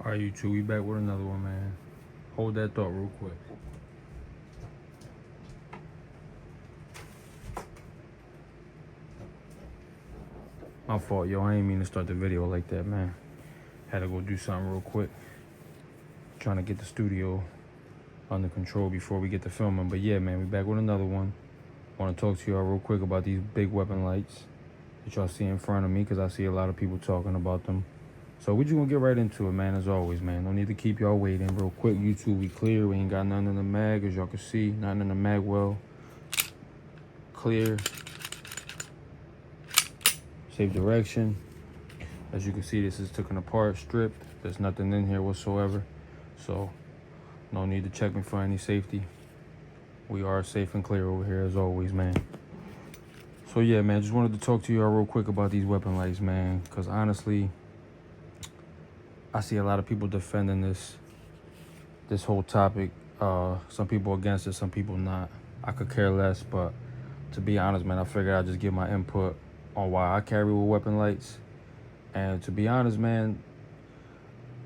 Alright, you two, we back with another one, man. Hold that thought real quick. My fault, yo. I ain't mean to start the video like that, man. Had to go do something real quick. Trying to get the studio under control before we get to filming. But yeah, man, we back with another one. Want to talk to y'all real quick about these big weapon lights that y'all see in front of me, because I see a lot of people talking about them. So we just gonna get right into it, man, as always, man. No need to keep y'all waiting. Real quick, YouTube, we clear. We ain't got nothing in the mag, as y'all can see. Nothing in the mag well. Clear. Safe direction. As you can see, this is taken apart, stripped. There's nothing in here whatsoever. So no need to check me for any safety. We are safe and clear over here as always, man. So yeah, man, just wanted to talk to y'all real quick about these weapon lights, man, because honestly, I see a lot of people defending this whole topic. Some people against it, some people not. I could care less, but to be honest, man, I figured I'd just give my input on why I carry with weapon lights. And to be honest, man,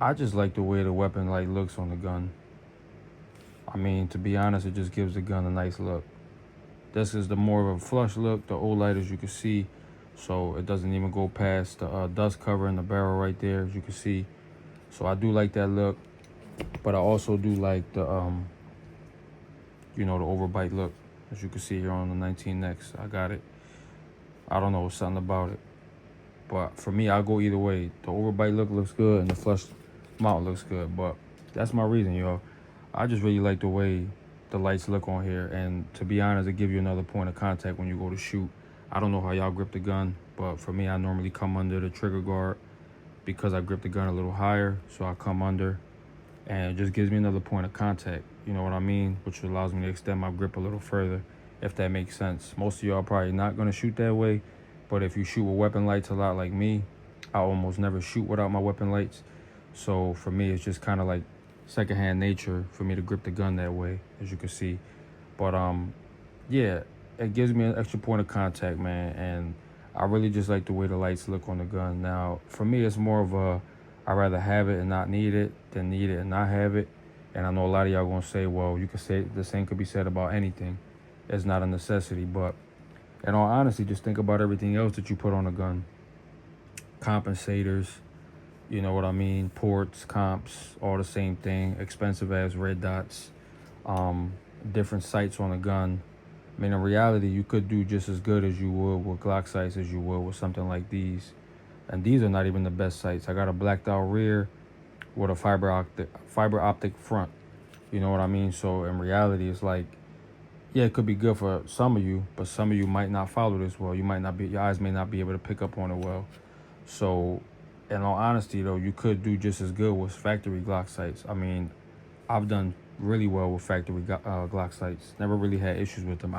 I just like the way the weapon light looks on the gun. I mean, to be honest, it just gives the gun a nice look. This is the more of a flush look, the old light, as you can see. So it doesn't even go past the dust cover in the barrel right there, as you can see. So I do like that look, but I also do like the, the overbite look, as you can see here on the 19X. I got it. I don't know, something about it. But for me, I'll go either way. The overbite look looks good and the flush mount looks good. But that's my reason, y'all. I just really like the way the lights look on here. And to be honest, it gives you another point of contact when you go to shoot. I don't know how y'all grip the gun, but for me, I normally come under the trigger guard because I grip the gun a little higher. So I come under and it just gives me another point of contact. You know what I mean? Which allows me to extend my grip a little further, if that makes sense. Most of y'all probably not going to shoot that way. But if you shoot with weapon lights a lot like me, I almost never shoot without my weapon lights. So for me, it's just kind of like secondhand nature for me to grip the gun that way, as you can see. But yeah, it gives me an extra point of contact, man. And I really just like the way the lights look on the gun. Now, for me, it's more of a, I'd rather have it and not need it than need it and not have it. And I know a lot of y'all gonna say, well, you could say the same could be said about anything. It's not a necessity, but in all honesty, just think about everything else that you put on a gun. Compensators, you know what I mean? Ports, comps, all the same thing. Expensive as red dots. Different sights on a gun. I mean, in reality, you could do just as good as you would with Glock sights as you would with something like these. And these are not even the best sights. I got a blacked out rear with a fiber optic front. You know what I mean? So in reality, it's like, yeah, it could be good for some of you, but some of you might not follow this well. You might not be, your eyes may not be able to pick up on it well. So, in all honesty, though, you could do just as good with factory Glock sights. I mean, I've done really well with factory Glock sights. Never really had issues with them.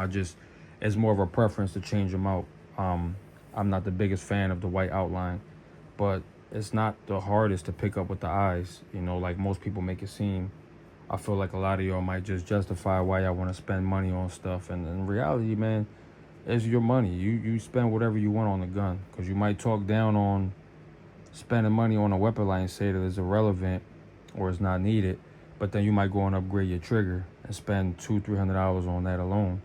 It's more of a preference to change them out. I'm not the biggest fan of the white outline, but it's not the hardest to pick up with the eyes, like most people make it seem. I feel like a lot of y'all might just justify why y'all want to spend money on stuff. And in reality, man, it's your money. You spend whatever you want on the gun. Because you might talk down on spending money on a weapon light and say that it's irrelevant or it's not needed. But then you might go and upgrade your trigger and spend $200-300 on that alone.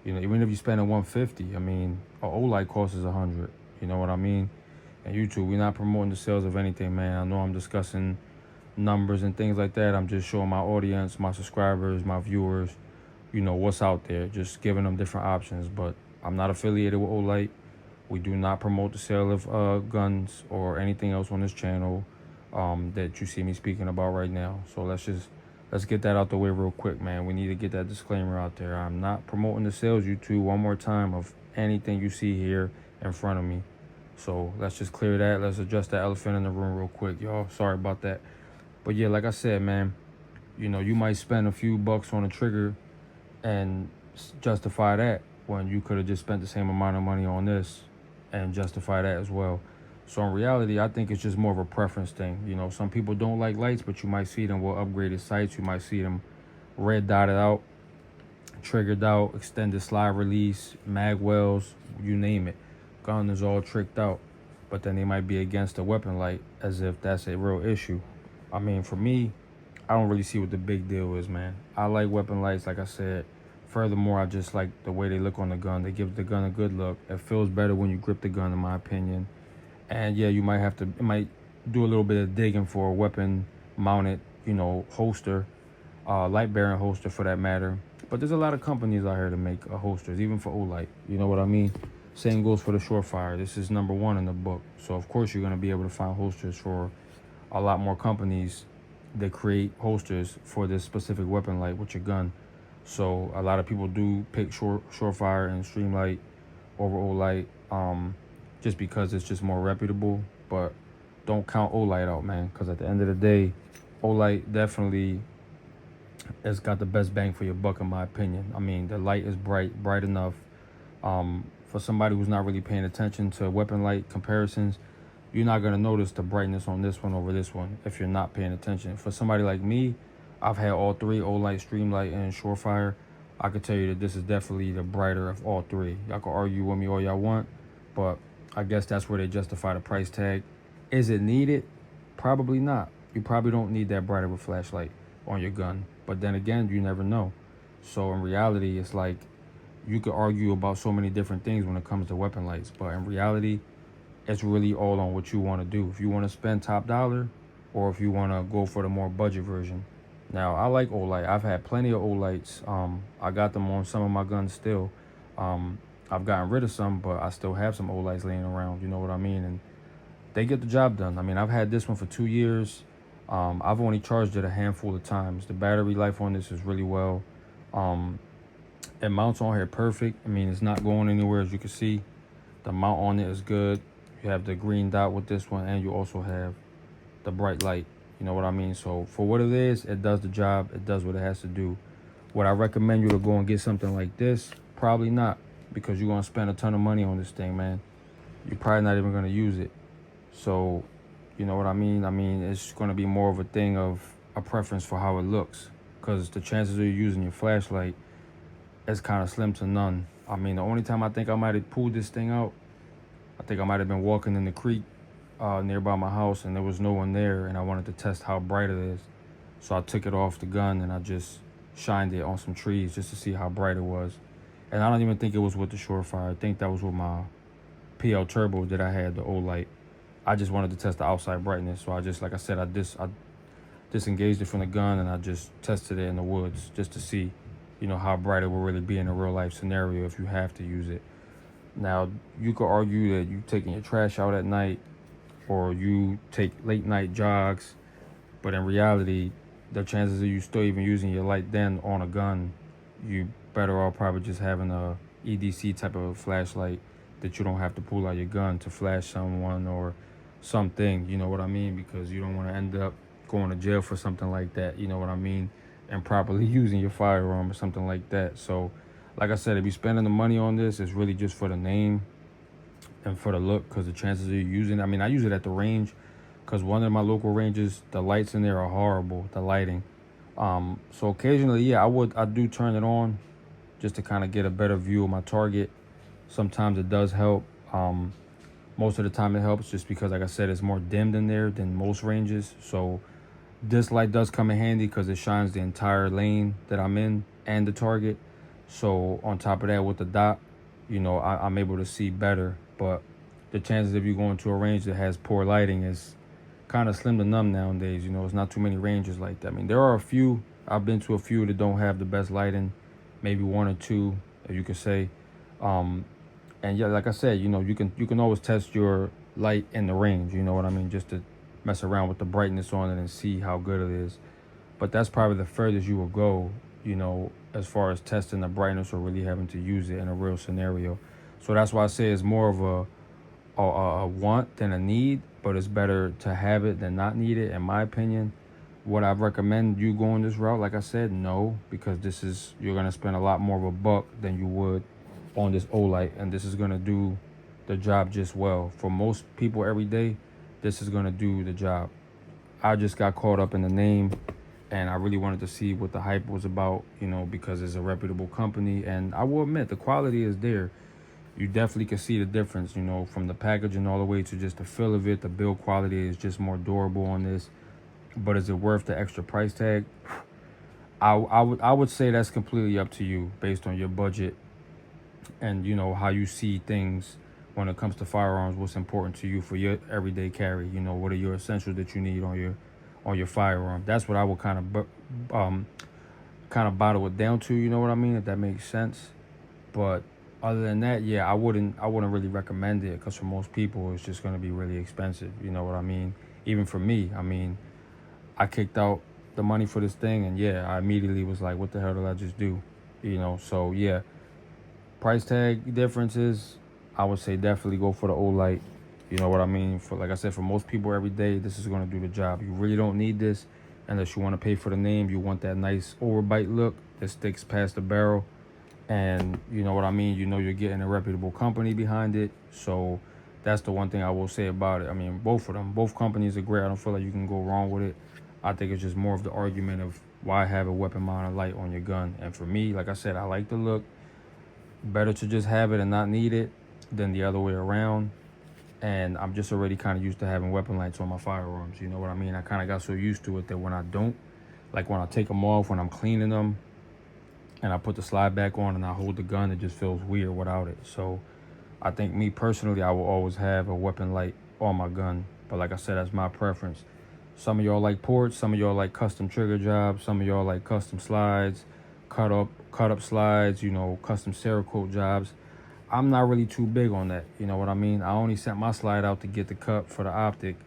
Even if you spend $150, I mean, an O-light costs is $100. You know what I mean? And YouTube, we're not promoting the sales of anything, man. I know I'm discussing numbers and things like that. I'm just showing my audience, my subscribers, my viewers, what's out there, just giving them different options. But I'm not affiliated with Olight. We do not promote the sale of guns or anything else on this channel that you see me speaking about right now. So let's get that out the way real quick, man. We need to get that disclaimer out there. I'm not promoting the sales, YouTube, one more time, of anything you see here in front of me. So let's just clear that. Let's address that elephant in the room real quick, y'all. Sorry about that. But yeah, like I said, man, you might spend a few bucks on a trigger and justify that when you could have just spent the same amount of money on this and justify that as well. So in reality, I think it's just more of a preference thing. Some people don't like lights, but you might see them with upgraded sights. You might see them red dotted out, triggered out, extended slide release, mag wells, you name it. Gun is all tricked out. But then they might be against the weapon light as if that's a real issue. I mean, for me, I don't really see what the big deal is, man. I like weapon lights, like I said. Furthermore, I just like the way they look on the gun. They give the gun a good look. It feels better when you grip the gun, in my opinion. And yeah, you might have to, it might do a little bit of digging for a weapon mounted, holster, light bearing holster for that matter. But there's a lot of companies out here to make holsters, even for Olight. You know what I mean? Same goes for the Surefire. This is number one in the book. So of course you're going to be able to find holsters for a lot more companies that create holsters for this specific weapon light with your gun. So a lot of people do pick Surefire and Streamlight over Olight, just because it's just more reputable. But don't count Olight out, man, because at the end of the day, Olight definitely has got the best bang for your buck, in my opinion. I mean, the light is bright enough. For somebody who's not really paying attention to weapon light comparisons, you're not going to notice the brightness on this one over this one if you're not paying attention. For somebody like me, I've had all three, Olight, Streamlight, and Surefire. I could tell you that this is definitely the brighter of all three. Y'all can argue with me all y'all want, but I guess that's where they justify the price tag. Is it needed? Probably not. You probably don't need that brighter of a flashlight on your gun. But then again, you never know. So in reality, it's like you could argue about so many different things when it comes to weapon lights. But in reality, it's really all on what you want to do. If you want to spend top dollar, or if you want to go for the more budget version. Now, I like Olight. I've had plenty of Olights. I got them on some of my guns still. I've gotten rid of some, but I still have some Olights laying around. You know what I mean? And they get the job done. I mean, I've had this one for 2 years. I've only charged it a handful of times. The battery life on this is really well. It mounts on here perfect. I mean, it's not going anywhere, as you can see. The mount on it is good. You have the green dot with this one, and you also have the bright light. You know what I mean? So for what it is, it does the job. It does what it has to do. Would I recommend you to go and get something like this? Probably not, because you're going to spend a ton of money on this thing, man. You're probably not even going to use it. So, you know what I mean? I mean, it's going to be more of a thing of a preference for how it looks, because the chances of you using your flashlight is kind of slim to none. I mean, the only time I think I might have pulled this thing out, I think I might have been walking in the creek nearby my house, and there was no one there, and I wanted to test how bright it is. So I took it off the gun and I just shined it on some trees just to see how bright it was. And I don't even think it was with the Surefire. I think that was with my PL Turbo that I had, the Olight. I just wanted to test the outside brightness. So I just, like I said, I disengaged it from the gun and I just tested it in the woods just to see, how bright it will really be in a real life scenario if you have to use it. Now, you could argue that you taking your trash out at night, or you take late night jogs, but in reality, the chances of you still even using your light then on a gun, you better off probably just having a EDC type of flashlight that you don't have to pull out your gun to flash someone or something, you know what I mean? Because you don't want to end up going to jail for something like that, you know what I mean? Improperly using your firearm or something like that. So, like I said, if you're spending the money on this, it's really just for the name and for the look, because the chances of you using it, I mean, I use it at the range, because one of my local ranges, the lights in there are horrible, the lighting. So occasionally, yeah, I do turn it on just to kind of get a better view of my target. Sometimes it does help. Most of the time it helps just because, like I said, it's more dimmed in there than most ranges. So this light does come in handy because it shines the entire lane that I'm in and the target. So on top of that, with the dot, I'm able to see better. But the chances of you going to a range that has poor lighting is kind of slim to none nowadays. It's not too many ranges like that. I mean, there are a few. I've been to a few that don't have the best lighting, maybe one or two, if you could say. And yeah, like I said, you can always test your light in the range. You know what I mean? Just to mess around with the brightness on it and see how good it is. But that's probably the furthest you will go, as far as testing the brightness or really having to use it in a real scenario. So that's why I say it's more of a want than a need, but it's better to have it than not need it, in my opinion. Would I recommend you going this route? Like I said, no, because you're going to spend a lot more of a buck than you would on this Olight, and this is going to do the job just well. For most people every day, this is going to do the job. I just got caught up in the name, and I really wanted to see what the hype was about, because it's a reputable company. And I will admit, the quality is there. You definitely can see the difference, from the packaging all the way to just the feel of it. The build quality is just more durable on this. But is it worth the extra price tag? I would say that's completely up to you based on your budget and how you see things when it comes to firearms. What's important to you for your everyday carry? What are your essentials that you need on your firearm? That's what I would kind of bottle it down to. You know what I mean? If that makes sense. But other than that, yeah, I wouldn't really recommend it because for most people it's just going to be really expensive. You know what I mean? Even for me, I mean, I kicked out the money for this thing, and yeah, I immediately was like, what the hell did I just do? So yeah, price tag differences, I would say definitely go for the Olight. You know what I mean? For, like I said, for most people every day, this is going to do the job. You really don't need this unless you want to pay for the name. You want that nice overbite look that sticks past the barrel. And you know what I mean? You're getting a reputable company behind it. So that's the one thing I will say about it. I mean, both of them, both companies are great. I don't feel like you can go wrong with it. I think it's just more of the argument of why have a weapon mounted light on your gun. And for me, like I said, I like the look. Better to just have it and not need it than the other way around. And I'm just already kind of used to having weapon lights on my firearms. You know what I mean? I kind of got so used to it that when I don't, like when I take them off, when I'm cleaning them, and I put the slide back on and I hold the gun, it just feels weird without it. So I think me personally, I will always have a weapon light on my gun. But like I said, that's my preference. Some of y'all like ports, some of y'all like custom trigger jobs, some of y'all like custom slides, cut up slides, custom Cerakote jobs. I'm not really too big on that. You know what I mean? I only sent my slide out to get the cut for the optic,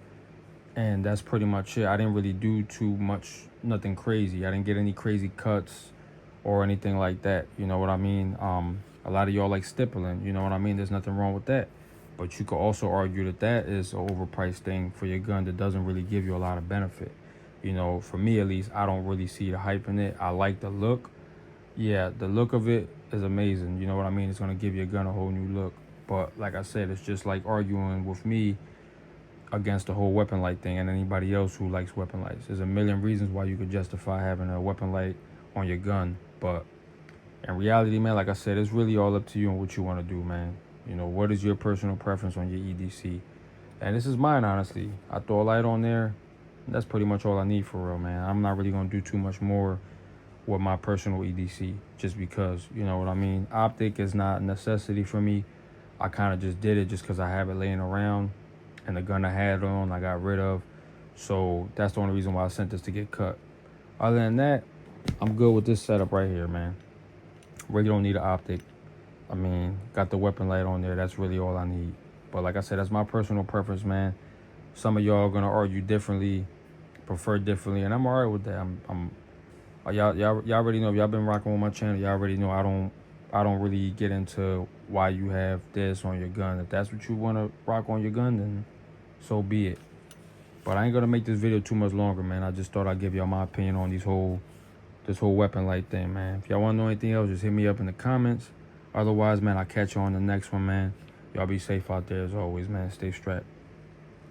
and that's pretty much it. I didn't really do too much, nothing crazy. I didn't get any crazy cuts or anything like that. You know what I mean? A lot of y'all like stippling. You know what I mean? There's nothing wrong with that. But you could also argue that that is an overpriced thing for your gun that doesn't really give you a lot of benefit. For me at least, I don't really see the hype in it. I like the look. Yeah, the look of it is amazing. You know what I mean? It's going to give your gun a whole new look. But like I said, it's just like arguing with me against the whole weapon light thing and anybody else who likes weapon lights. There's a million reasons why you could justify having a weapon light on your gun. But in reality, man, like I said, it's really all up to you and what you want to do, man. What is your personal preference on your EDC? And this is mine, honestly. I throw a light on there. That's pretty much all I need for real, man. I'm not really going to do too much more with my personal EDC just because, you know what I mean? Optic is not a necessity for me. I kind of just did it just because I have it laying around and the gun I had on, I got rid of. So that's the only reason why I sent this to get cut. Other than that, I'm good with this setup right here, man. Really don't need an optic. I mean, got the weapon light on there. That's really all I need. But like I said, that's my personal preference, man. Some of y'all are gonna argue differently, prefer differently, and I'm alright with that. Y'all already know. If y'all been rocking with my channel, y'all already know I don't really get into why you have this on your gun. If that's what you want to rock on your gun, then so be it. But I ain't gonna make this video too much longer, man. I just thought I'd give y'all my opinion on this whole weapon light thing, man. If y'all want to know anything else, just hit me up in the comments. Otherwise, man, I'll catch you on the next one, man. Y'all be safe out there as always, man. Stay strapped.